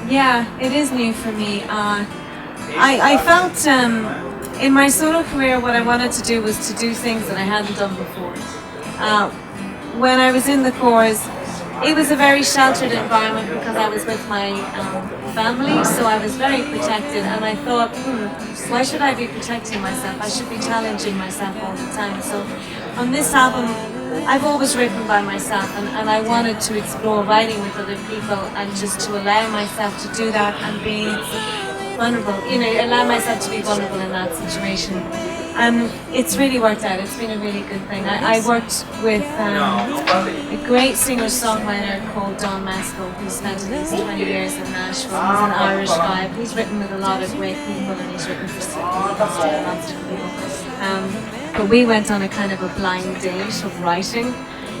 Yeah, it is new for me. I felt in my solo career what I wanted to do was to do things that I hadn't done before. When I was in the Corrs, it was a very sheltered environment because I was with my family, so I was very protected, and I thought, why should I be protecting myself? I should be challenging myself all the time. So on this album, I've always written by myself, and I wanted to explore writing with other people and just to allow myself to do that and be vulnerable, allow myself to be vulnerable in that situation. And it's really worked out. It's been a really good thing. I worked with a great singer-songwriter called Don Maskell, who spent at least 20 years in Nashville. He's an Irish guy. He's written with a lot of great people, and he's written for lots of people. But we went on a kind of a blind date of writing,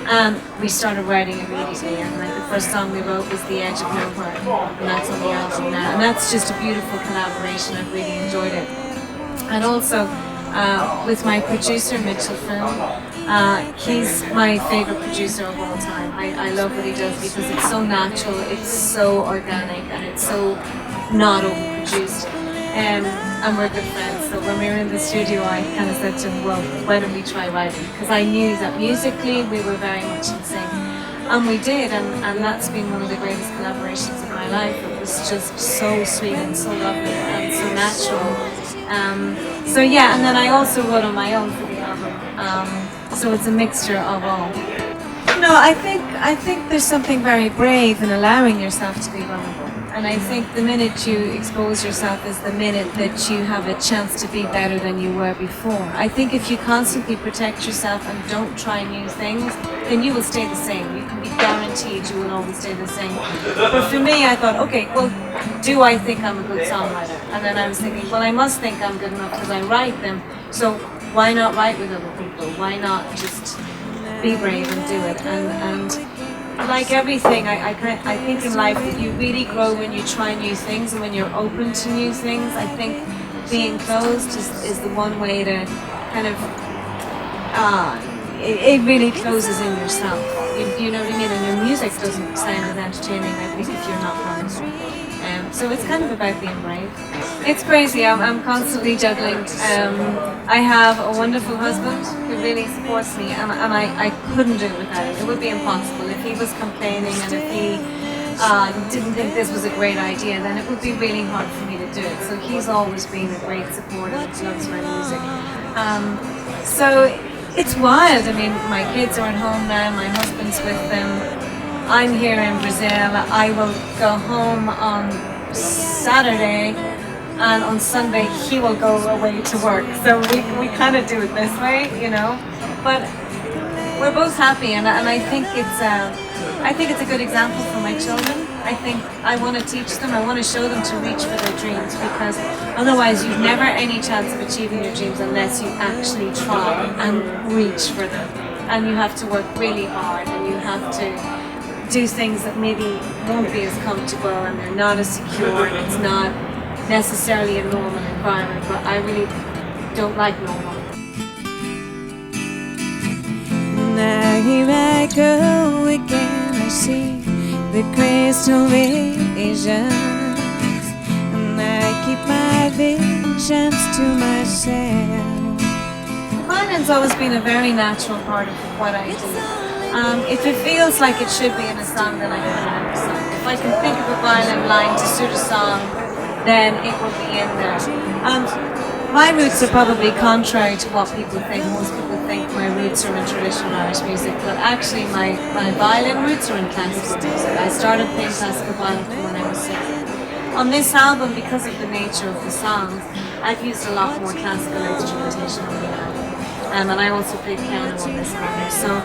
and we started writing immediately. And the first song we wrote was "The Edge of Nowhere," and that's on the album now. And that's just a beautiful collaboration. I've really enjoyed it. And also with my producer Mitchell Film, he's my favorite producer of all time. I love what he does because it's so natural, it's so organic, and it's so not overproduced. And we're good friends, so when we were in the studio I kind of said to him, well, why don't we try writing? Because I knew that musically we were very much in sync. And we did, and that's been one of the greatest collaborations of my life. It was just so sweet and so lovely and so natural. So yeah, and then I also wrote on my own for the album. So it's a mixture of all. No, I think there's something very brave in allowing yourself to be vulnerable. And I think the minute you expose yourself is the minute that you have a chance to be better than you were before. I think if you constantly protect yourself and don't try new things, then you will stay the same. You can be guaranteed you will always stay the same. But for me, I thought, okay, well, do I think I'm a good songwriter? And then I was thinking, well, I must think I'm good enough because I write them. So why not write with other people? Why not just be brave and do it? And like everything, I think in life that you really grow when you try new things and when you're open to new things. I think being closed is the one way to kind of, it really closes in yourself. You know what I mean? And your music doesn't sound as entertaining, I think, if you're not honest. So it's kind of about being brave. It's crazy. I'm constantly juggling. I have a wonderful husband who really supports me, and I couldn't do it without him. It would be impossible. If he was complaining and if he didn't think this was a great idea, then it would be really hard for me to do it. So he's always been a great supporter. He loves my music. So it's wild. I mean, my kids are at home now. My husband's with them. I'm here in Brazil. I will go home on Saturday, and on Sunday he will go away to work. So we kind of do it this way, But we're both happy, and I think it's a good example for my children. I think I want to teach them. I want to show them to reach for their dreams, because otherwise you've never any chance of achieving your dreams unless you actually try and reach for them. And you have to work really hard, and you have to do things that maybe won't be as comfortable and they're not as secure, and it's not necessarily a normal environment, but I really don't like normal. Now here I go again, I see the crystal visions, and I keep my visions to myself. Violин's always been a very natural part of what I do. If it feels like it should be in a song, then I put it in a song. If I can think of a violin line to suit a song, then it will be in there. My roots are probably contrary to what people think. Most people think my roots are in traditional Irish music, but actually my violin roots are in classical music. I started playing classical violin when I was 6. On this album, because of the nature of the songs, I've used a lot more classical instrumentation on the album. And I also play piano on this album. So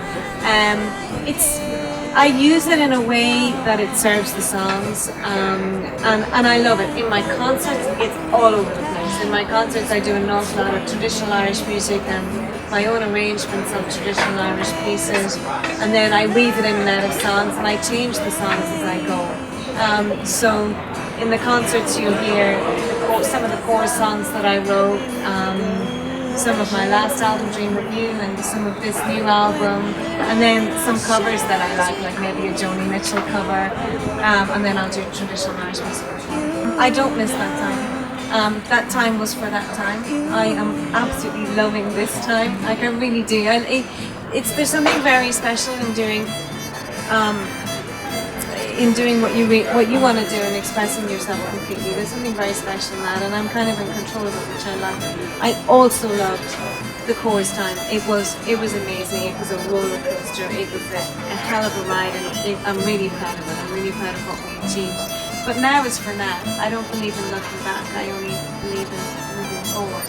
I use it in a way that it serves the songs, and I love it. In my concerts, it's all over the place. In my concerts, I do an awful lot of traditional Irish music and my own arrangements of traditional Irish pieces, and then I weave it in and out of songs, and I change the songs as I go. So in the concerts, you'll hear some of the Corrs songs that I wrote. some of my last album, Dream Review, and some of this new album, and then some covers that I like maybe a Joni Mitchell cover, and then I'll do traditional Irish music. I don't miss that time. That time was for that time. I am absolutely loving this time. Like I really do. And there's something very special in doing what you want to do and expressing yourself completely. There's something very special in that, and I'm kind of in control of it, which I love. I also loved the Corrs time. It was amazing. It was a roller coaster. It was a hell of a ride, and I'm really proud of it. I'm really proud of what we achieved. But now is for now. I don't believe in looking back. I only believe in moving forward.